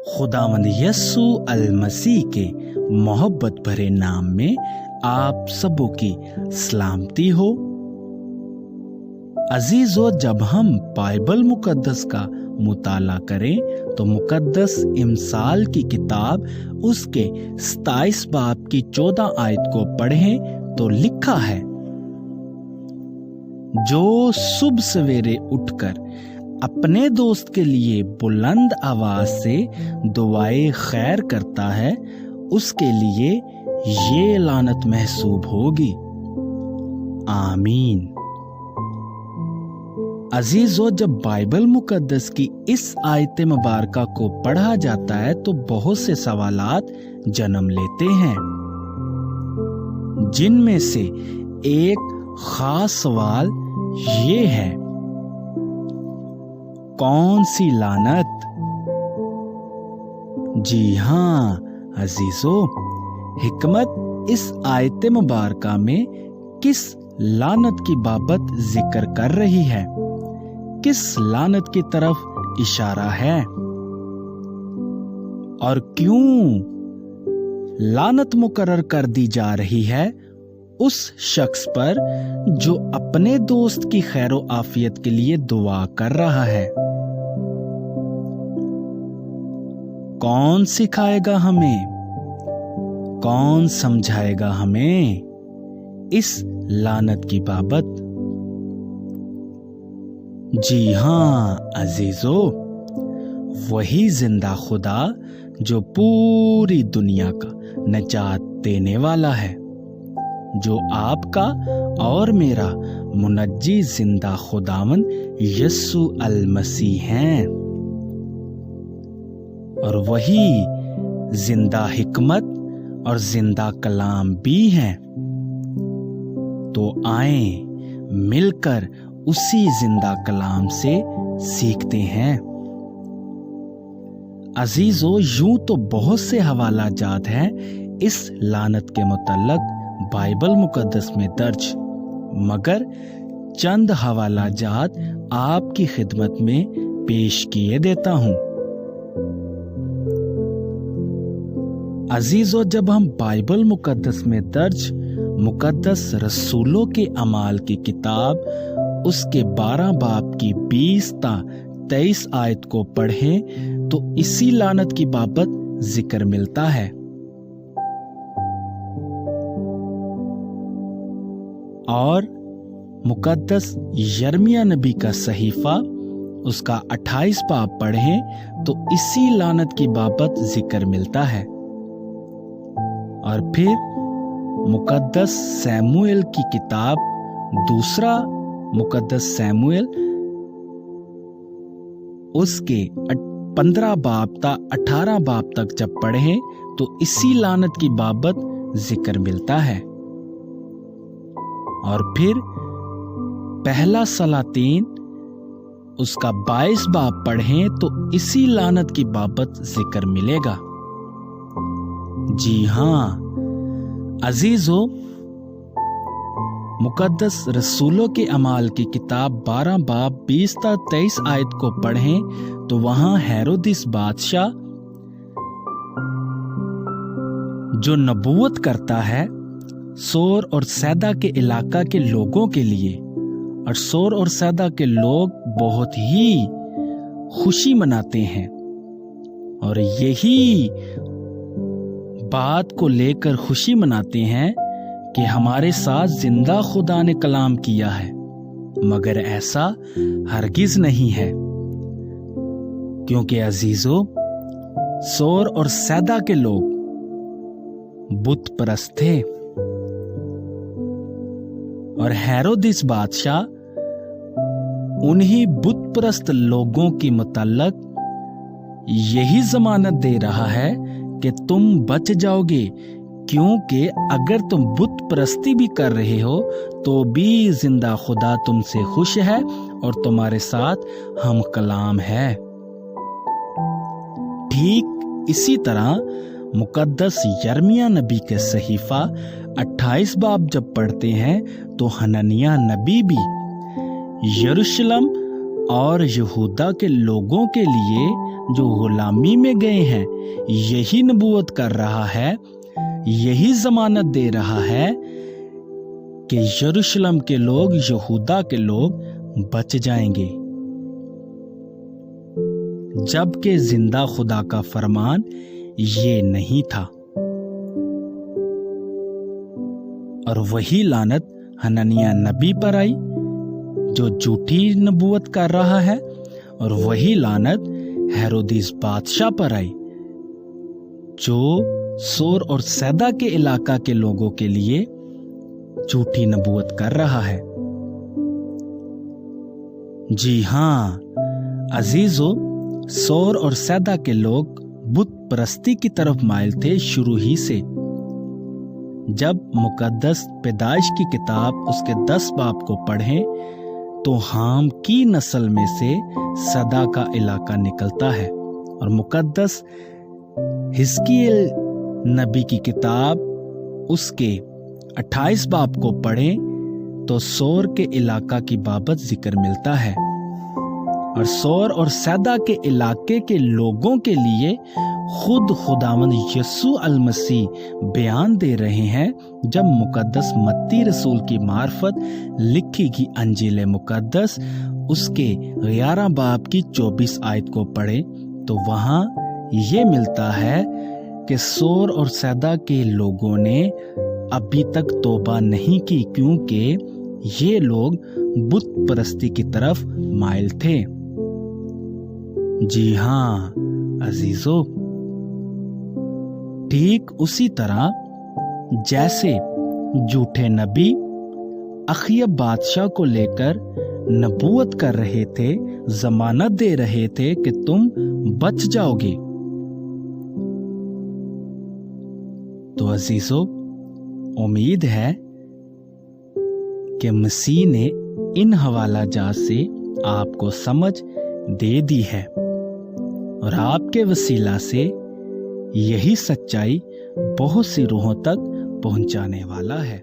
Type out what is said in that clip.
खुदावंद यस्सु अलमसीह के मोहब्बत भरे नाम में आप सबों की सलामती हो। अजीजों, जब हम बाइबल मुकद्दस का मुताला करें तो मुकद्दस इमसाल की किताब उसके 27 बाब की 14 आयत को पढ़ें तो लिखा है, जो सुबह सवेरे उठकर अपने दोस्त के लिए बुलंद आवाज से दुआए खैर करता है, उसके लिए ये लानत महसूब होगी। आमीन। अजीजों, जब बाइबल मुकद्दस की इस आयत मुबारका को पढ़ा जाता है तो बहुत से सवालात जन्म लेते हैं, जिनमें से एक खास सवाल ये है, कौन सी लानत? जी हाँ अजीजों, हिकमत इस आयत मुबारका में किस लानत की बाबत जिक्र कर रही है, किस लानत की तरफ इशारा है और क्यों लानत मुकर्रर कर दी जा रही है उस शख्स पर जो अपने दोस्त की खैरो आफियत के लिए दुआ कर रहा है। कौन सिखाएगा हमें, कौन समझाएगा हमें इस लानत की बाबत? जी हाँ अजीजों, वही जिंदा खुदा जो पूरी दुनिया का नजात देने वाला है, जो आपका और मेरा मुनज्जी जिंदा खुदावंद यस्सु अलमसीह हैं, और वही जिंदा हिकमत और जिंदा कलाम भी हैं। तो आए मिलकर उसी जिंदा कलाम से सीखते हैं। अजीजों, यूं तो बहुत से हवाला जात हैं इस लानत के मुतल्लक बाइबल मुकद्दस में दर्ज, मगर चंद हवाला जात आपकी खिदमत में पेश किए देता हूं। अजीजों, जब हम बाइबल मुकद्दस में दर्ज मुकद्दस रसूलों के अमाल की किताब उसके 12 बाब की 20 ता 23 आयत को पढ़ें तो इसी लानत की बाबत जिक्र मिलता है। और मुकद्दस यर्मिया नबी का सहीफा उसका 28 बाब पढ़ें तो इसी लानत की बाबत जिक्र मिलता है। और फिर मुकद्दस सैमुएल की किताब दूसरा मुकद्दस सैमुएल उसके 15 बाब ता 18 बाब तक जब पढ़ें तो इसी लानत की बाबत जिक्र मिलता है। और फिर पहला सलातीन उसका 22 बाब पढ़ें तो इसी लानत की बाबत जिक्र मिलेगा। जी हाँ अजीजों, मुकद्दस रसूलों के अमाल की किताब 12 बाब 20 ता 23 आयत को पढ़ें तो वहां हेरोदिस बादशाह जो नबूवत करता है सोर और सैदा के इलाका के लोगों के लिए, और सोर और सैदा के लोग बहुत ही खुशी मनाते हैं और यही बात को लेकर खुशी मनाते हैं कि हमारे साथ जिंदा खुदा ने कलाम किया है, मगर ऐसा हरगिज नहीं है, क्योंकि अजीजों, सोर और सैदा के लोग बुत परस्त थे और हेरोदिस बादशाह उन्हीं बुत परस्त लोगों की मुतल्लक यही जमानत दे रहा है कि तुम बच जाओगे, क्योंकि अगर तुम बुत परस्ती भी कर रहे हो तो भी जिंदा खुदा तुमसे खुश है और तुम्हारे साथ हम कलाम है। ठीक इसी तरह मुकद्दस यर्मिया नबी के सहीफा 28 बाब जब पढ़ते हैं तो हननिया नबी भी यरूशलेम और यहूदा के लोगों के लिए जो गुलामी में गए हैं, यही नबूवत कर रहा है, यही जमानत दे रहा है कि यरूशलेम के लोग, यहूदा के लोग बच जाएंगे, जबकि जिंदा खुदा का फरमान ये नहीं था। और वही लानत हननिया नबी पर आई जो झूठी नबूवत कर रहा है, और वही लानत हेरोदिस बादशाह पर आई जो सोर और सैदा के इलाका के लोगों के लिए झूठी नबूवत कर रहा है। जी हाँ अजीजों, सोर और सैदा के लोग बुत परस्ती की तरफ माइल थे शुरू ही से। जब मुकद्दस पैदाइश की किताब उसके 10 बाब को पढ़ें तो हाम की नस्ल में से सदा का इलाका निकलता है, और मुकद्दस हिजकियेल नबी की किताब उसके 28 बाब को पढ़ें तो सोर के इलाका की बाबत जिक्र मिलता है। और सोर और सैदा के इलाके के लोगों के लिए खुद खुदावंद यीशु अल मसीह बयान दे रहे हैं। जब मुकद्दस मत्ती रसूल की मार्फत लिखी गई अंजील मुकद्दस उसके 11 बाब की 24 आयत को पढ़े तो वहां ये मिलता है कि सोर और सैदा के लोगों ने अभी तक तौबा नहीं की, क्योंकि ये लोग बुत परस्ती की तरफ माइल थे। जी हाँ अजीजों, ठीक उसी तरह जैसे झूठे नबी अखियब बादशाह को लेकर नबूवत कर रहे थे, जमानत दे रहे थे कि तुम बच जाओगे, तो अजीजों उम्मीद है कि मसीह ने इन हवाला जात से आपको समझ दे दी है, और आपके वसीला से यही सच्चाई बहुत सी रूहों तक पहुंचाने वाला है।